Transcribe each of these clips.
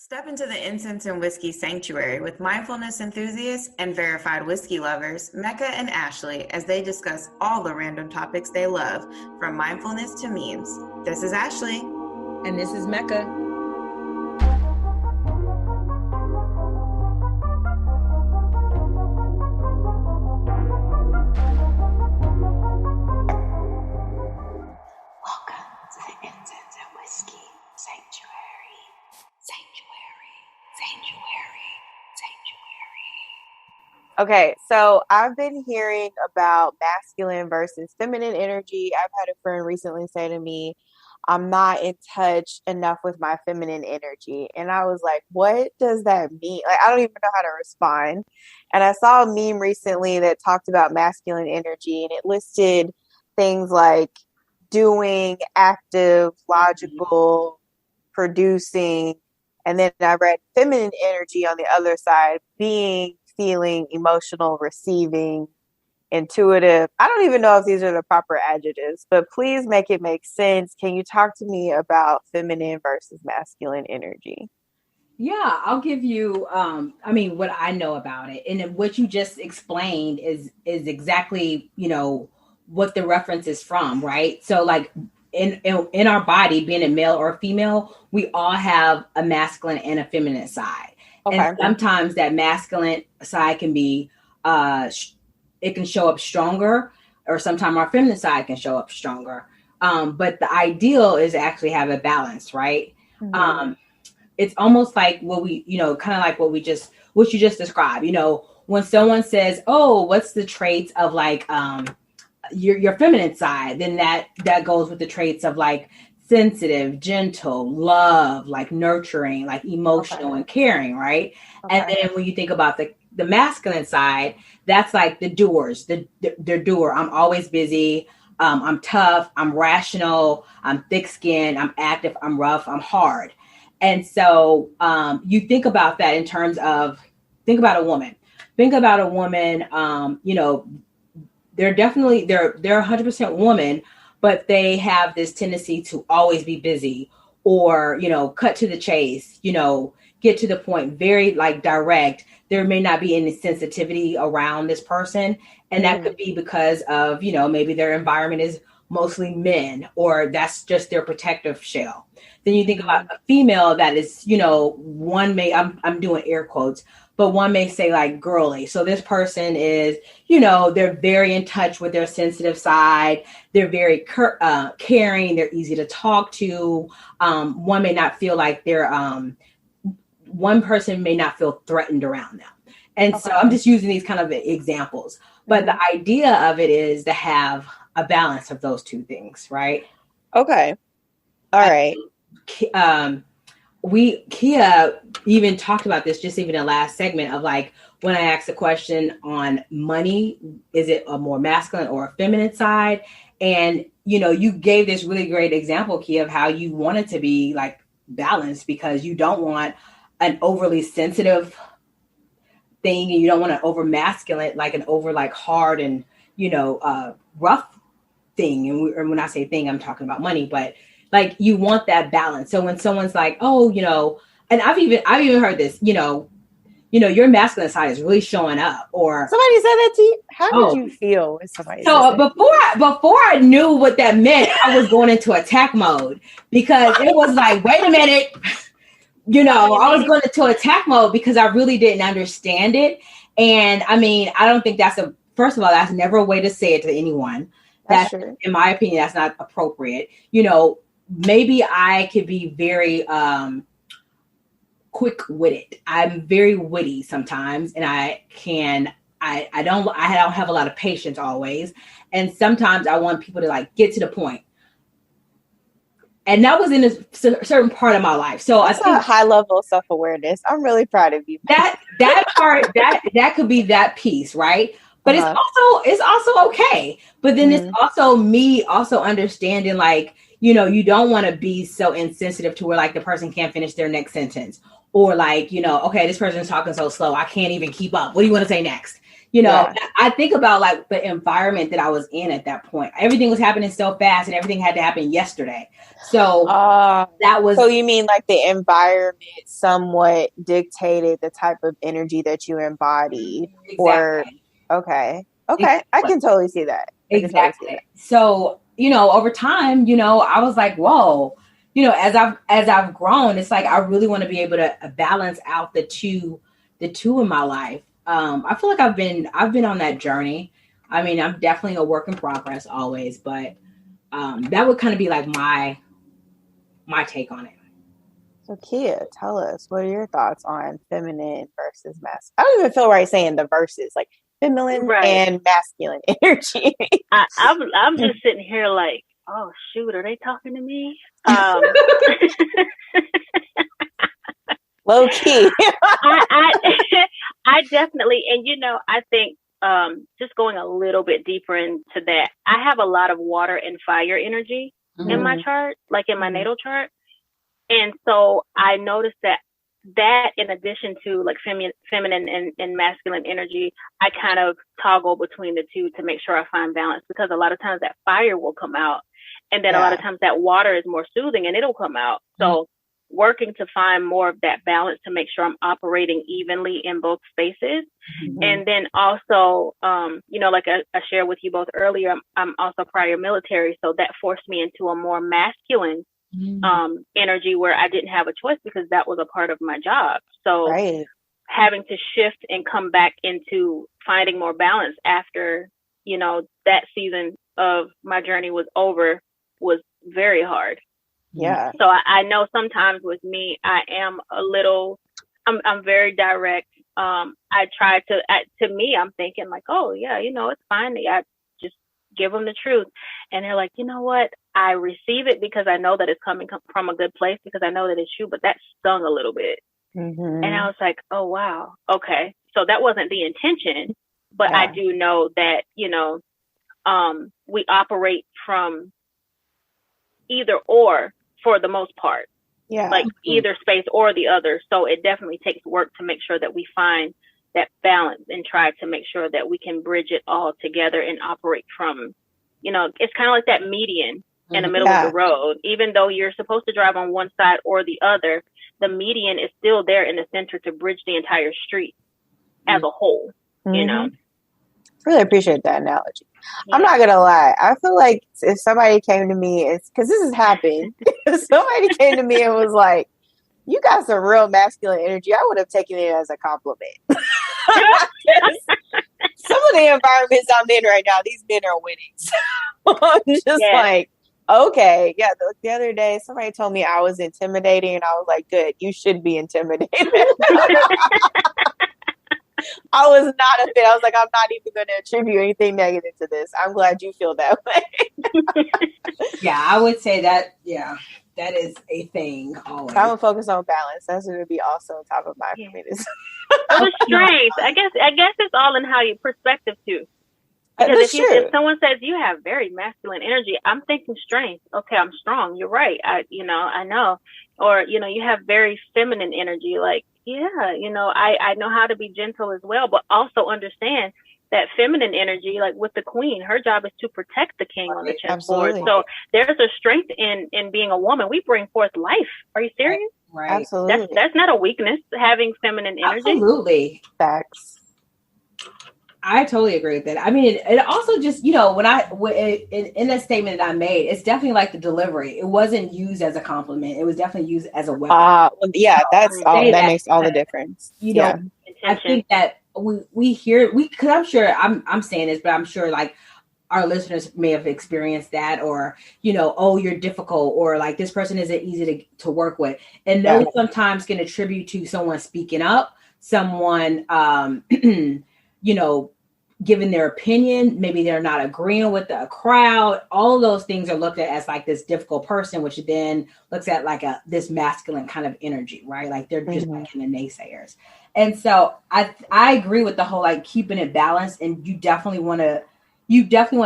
Step into the Incense and Whiskey sanctuary with mindfulness enthusiasts and verified whiskey lovers, Mecca and Ashley, as they discuss all the random topics they love, from mindfulness to memes. This is Ashley. And this is Mecca. Okay, so I've been hearing about masculine versus feminine energy. I've had a friend recently say to me, I'm not in touch enough with my feminine energy. And I was like, what does that mean? Like, I don't even know how to respond. And I saw a meme recently that talked about masculine energy, and it listed things like doing, active, logical, producing. And then I read feminine energy on the other side, being, feeling, emotional, receiving, intuitive. I don't even know if these are the proper adjectives, but please make it make sense. Can you talk to me about feminine versus masculine energy? Yeah, I'll give you, what I know about it. And what you just explained is exactly, what the reference is from, right? So like in our body, being a male or a female, we all have a masculine and a feminine side. Okay. And sometimes that masculine side can be, it can show up stronger, or sometimes our feminine side can show up stronger. But the ideal is actually have a balance, right? Mm-hmm. It's almost like what we, kind of like what you just described. When someone says, "Oh, what's the traits of like your feminine side?" Then that goes with the traits of like sensitive, gentle, love, like nurturing, like emotional and caring, right? Okay. And then when you think about the masculine side, that's like the doers, the doer. I'm always busy. I'm tough. I'm rational. I'm thick-skinned. I'm active. I'm rough. I'm hard. And so you think about that in terms of, think about a woman. Think about a woman, they're 100% woman, but they have this tendency to always be busy or, cut to the chase, get to the point, very like direct. There may not be any sensitivity around this person. And that could be because of, maybe their environment is mostly men, or that's just their protective shell. Then you think about a female that is, one may, I'm doing air quotes, but one may say like girly. So this person is, they're very in touch with their sensitive side. They're very caring. They're easy to talk to. One may not feel like one person may not feel threatened around them. And okay. So I'm just using these kind of examples. But the idea of it is to have a balance of those two things, right? Okay. All right. Keya even talked about this just even in the last segment of like, when I asked a question on money, is it a more masculine or a feminine side? And, you gave this really great example, Keya, of how you want it to be like balanced, because you don't want an overly sensitive thing, and you don't want an over masculine, like an over like hard and, rough thing. And when I say thing, I'm talking about money, but like you want that balance. So when someone's like, oh, and I've even heard this, your masculine side is really showing up, or somebody said that to you. How did you feel when somebody said that? Before I knew what that meant, I was going into attack mode, because it was like, wait a minute, I was going into attack mode because I really didn't understand it. And I mean, I don't think first of all, that's never a way to say it to anyone. That's in my opinion, that's not appropriate. Maybe I could be very quick-witted. I'm very witty sometimes, and I don't have a lot of patience always. And sometimes I want people to like get to the point. And that was in a certain part of my life. So that's a high level of self-awareness. I'm really proud of you. That part, that could be that piece, right? But it's also okay. But then it's also me also understanding like, you don't want to be so insensitive to where like the person can't finish their next sentence, or like, okay, this person's talking so slow, I can't even keep up. What do you want to say next? You know, I think about like the environment that I was in at that point. Everything was happening so fast and everything had to happen yesterday. So that was. So you mean like the environment somewhat dictated the type of energy that you embodied? Exactly. Or, okay. Exactly. I can totally see that. Exactly. So, you know, over time, you know, I was like, whoa, you know, as I've grown, it's like, I really want to be able to balance out the two in my life. I feel like I've been on that journey. I mean, I'm definitely a work in progress always, but that would kind of be like my take on it. So Keya, tell us, what are your thoughts on feminine versus masculine? I don't even feel right saying the verses, like feminine and masculine energy. I'm just sitting here like, oh shoot, are they talking to me? Low key. I definitely, and you know, I think just going a little bit deeper into that, I have a lot of water and fire energy in my chart, like in my natal chart. And so I noticed that in addition to like feminine and masculine energy, I kind of toggle between the two to make sure I find balance, because a lot of times that fire will come out, and then a lot of times that water is more soothing and it'll come out. So working to find more of that balance to make sure I'm operating evenly in both spaces. And then also, you know, like I shared with you both earlier, I'm also prior military. So that forced me into a more masculine energy where I didn't have a choice because that was a part of my job. So having to shift and come back into finding more balance after, you know, that season of my journey was over was very hard. Yeah. So I know sometimes with me, I am a little, I'm very direct. I try to me, I'm thinking like, oh yeah, you know, it's fine. I just give them the truth. And they're like, you know what? I receive it because I know that it's coming from a good place, because I know that it's true, but that stung a little bit. And I was like, oh, wow. Okay. So that wasn't the intention, but I do know that, you know, we operate from either or for the most part, like either space or the other. So it definitely takes work to make sure that we find that balance and try to make sure that we can bridge it all together and operate from, you know, it's kind of like that median in the middle of the road. Even though you're supposed to drive on one side or the other, the median is still there in the center to bridge the entire street as a whole, you know? Really appreciate that analogy. I'm not gonna lie. I feel like if somebody came to me, it's because this has happened. If somebody came to me and was like, "You got some real masculine energy," I would have taken it as a compliment. Some of the environments I'm in right now, these men are winning. So I'm just like, okay, the other day somebody told me I was intimidating, and I was like, good, you should be intimidated. I was not a fit. I was like, I'm not even going to attribute anything negative to this. I'm glad you feel that way. Yeah, I would say that. Yeah, that is a thing. Always. I'm gonna focus on balance. That's going to be also on top of my commitments. Well, the strength. I guess it's all in how you perspective too. Because if someone says you have very masculine energy, I'm thinking strength. Okay, I'm strong. You're right. I know. Or, you know, you have very feminine energy. Like, yeah, you know, I know how to be gentle as well, but also understand that feminine energy, like with the queen, her job is to protect the king on the chessboard. So there's a strength in being a woman. We bring forth life. Are you serious? Right. Absolutely. That's not a weakness, having feminine energy. Absolutely. Facts. I totally agree with that. I mean, it also just, you know, in that statement that I made, it's definitely like the delivery. It wasn't used as a compliment. It was definitely used as a weapon. That's all. That makes all the difference. You know, I think that we hear, because I'm sure I'm saying this, but I'm sure like our listeners may have experienced that, or, you know, oh, you're difficult, or like this person isn't easy to work with. And those sometimes can attribute to someone speaking up, someone, you know, giving their opinion. Maybe they're not agreeing with the crowd. All of those things are looked at as like this difficult person, which then looks at like this masculine kind of energy, right? Like they're just like in the naysayers. And so I agree with the whole like keeping it balanced, and you definitely want to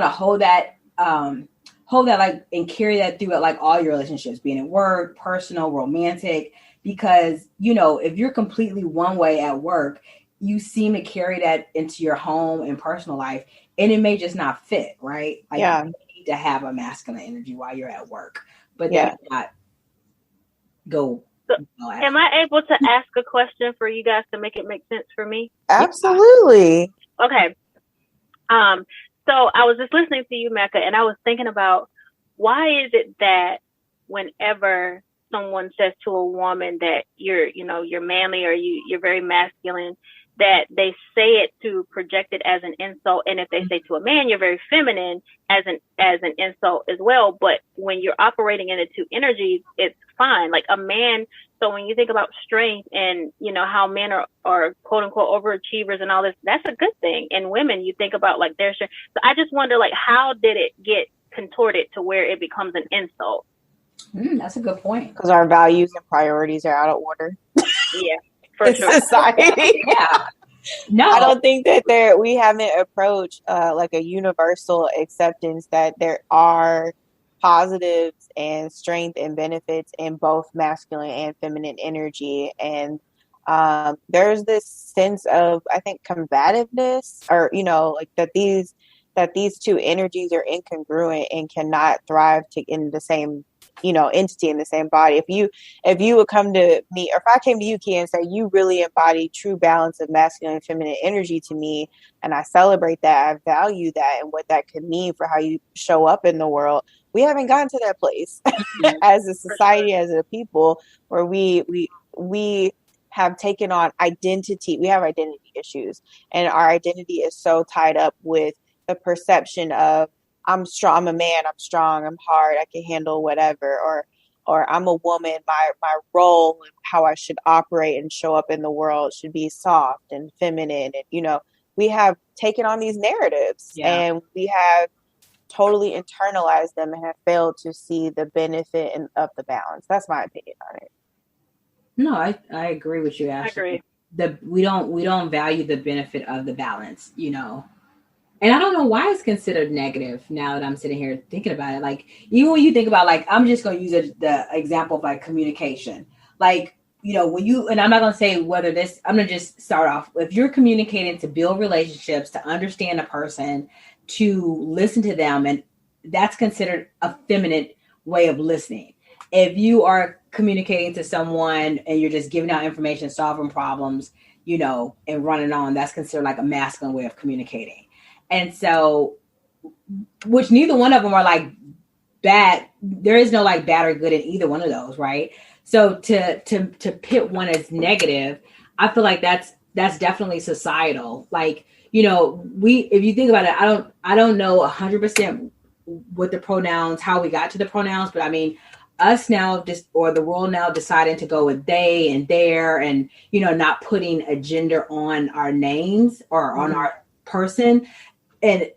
hold that like and carry that through at like all your relationships, being at work, personal, romantic, because, you know, if you're completely one way at work, you seem to carry that into your home and personal life, and it may just not fit, right? Like you need to have a masculine energy while you're at work, but that not go. So, am I able to ask a question for you guys to make it make sense for me? Absolutely. Okay. So I was just listening to you, Mecca, and I was thinking about, why is it that whenever someone says to a woman that you're manly, or you're very masculine, that they say it to project it as an insult, and if they say to a man you're very feminine, as an insult as well. But when you're operating in the two energies, it's fine. Like a man. So when you think about strength and how men are quote unquote overachievers and all this, that's a good thing. And women, you think about like their strength. So I just wonder, like, how did it get contorted to where it becomes an insult? That's a good point. Because our values and priorities are out of order. Yeah, for sure. Society. Yeah. No, I don't think that we haven't approached like a universal acceptance that there are positives and strength and benefits in both masculine and feminine energy. And there's this sense of, I think, combativeness, or like that these two energies are incongruent and cannot thrive in the same entity, in the same body. If you would come to me, or if I came to you, Keya, and say you really embody true balance of masculine and feminine energy to me, and I celebrate that, I value that, and what that could mean for how you show up in the world, we haven't gotten to that place as a society, as a people, where we have taken on identity. We have identity issues, and our identity is so tied up with the perception of, I'm strong, I'm a man, I'm strong, I'm hard, I can handle whatever, or I'm a woman, my role and how I should operate and show up in the world should be soft and feminine. And we have taken on these narratives, and we have totally internalized them and have failed to see the benefit of the balance. That's my opinion on it. No, I agree with you, Ashley. I agree. We don't value the benefit of the balance, And I don't know why it's considered negative now that I'm sitting here thinking about it. Like, even when you think about, like, I'm just going to use the example of like communication. Like, when you, and I'm not going to say whether this, I'm going to just start off. If you're communicating to build relationships, to understand a person, to listen to them, and that's considered a feminine way of listening. If you are communicating to someone and you're just giving out information, solving problems, and running on, that's considered like a masculine way of communicating. And so, which neither one of them are like bad. There is no like bad or good in either one of those, right? So to pit one as negative, I feel like that's definitely societal. Like, if you think about it, I don't know 100% what the pronouns, how we got to the pronouns, but I mean, us now or the world now deciding to go with they and their, and not putting a gender on our names or on our person. And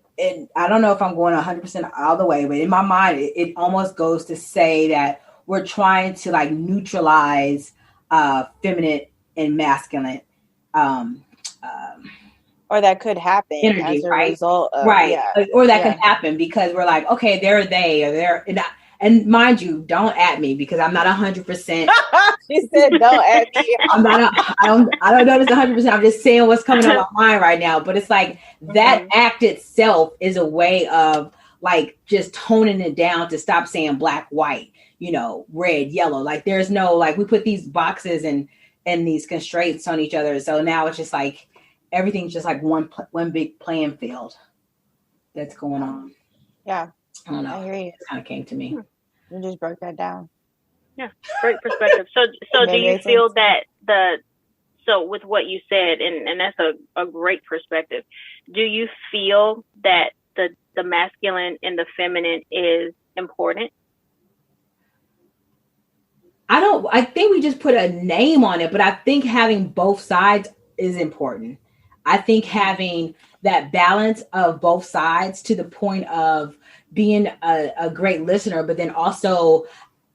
I don't know if I'm going 100% all the way, but in my mind, it almost goes to say that we're trying to like neutralize feminine and masculine. Or that could happen energy, as a right? result of, right. Yeah. Or that could happen because we're like, okay, they're they, or they're, and mind you, don't at me because I'm not 100%. She said, "Don't at me." I don't know this 100%. I'm just saying what's coming to my mind right now. But it's like that act itself is a way of like just toning it down to stop saying black, white, red, yellow. Like there's no, like, we put these boxes and these constraints on each other. So now it's just like everything's just like one big playing field that's going on. Yeah. I don't know. I hear you. It kind of came to me. You just broke that down. Yeah, great perspective. So do you feel that so with what you said, and that's a great perspective, do you feel that the masculine and the feminine is important? I think we just put a name on it, but I think having both sides is important. I think having that balance of both sides to the point of being a great listener, but then also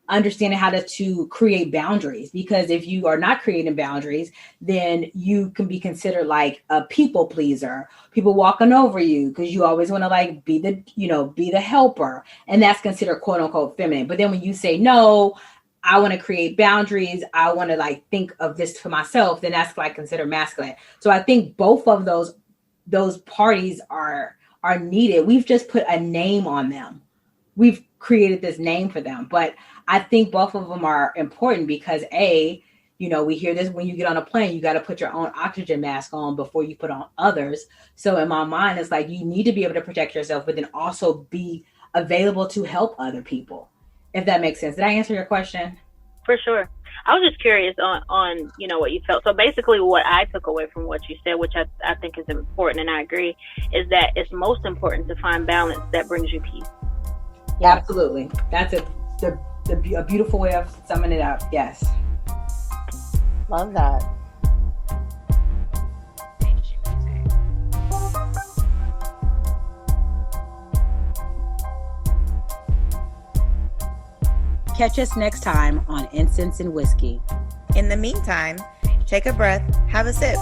understanding how to create boundaries. Because if you are not creating boundaries, then you can be considered like a people pleaser, people walking over you because you always want to like be the helper. And that's considered quote unquote feminine. But then when you say, no, I want to create boundaries, I want to like think of this for myself, then that's what I consider masculine. So I think both of those parties are needed. We've just put a name on them. We've created this name for them. But I think both of them are important because we hear this when you get on a plane, you got to put your own oxygen mask on before you put on others. So in my mind, it's like you need to be able to protect yourself, but then also be available to help other people. If that makes sense. Did I answer your question? For sure. I was just curious on what you felt. So basically what I took away from what you said, which I think is important and I agree, is that it's most important to find balance that brings you peace. Yeah, absolutely. That's a beautiful way of summing it up. Yes. Love that. Catch us next time on Incense and Whiskey. In the meantime, take a breath, have a sip.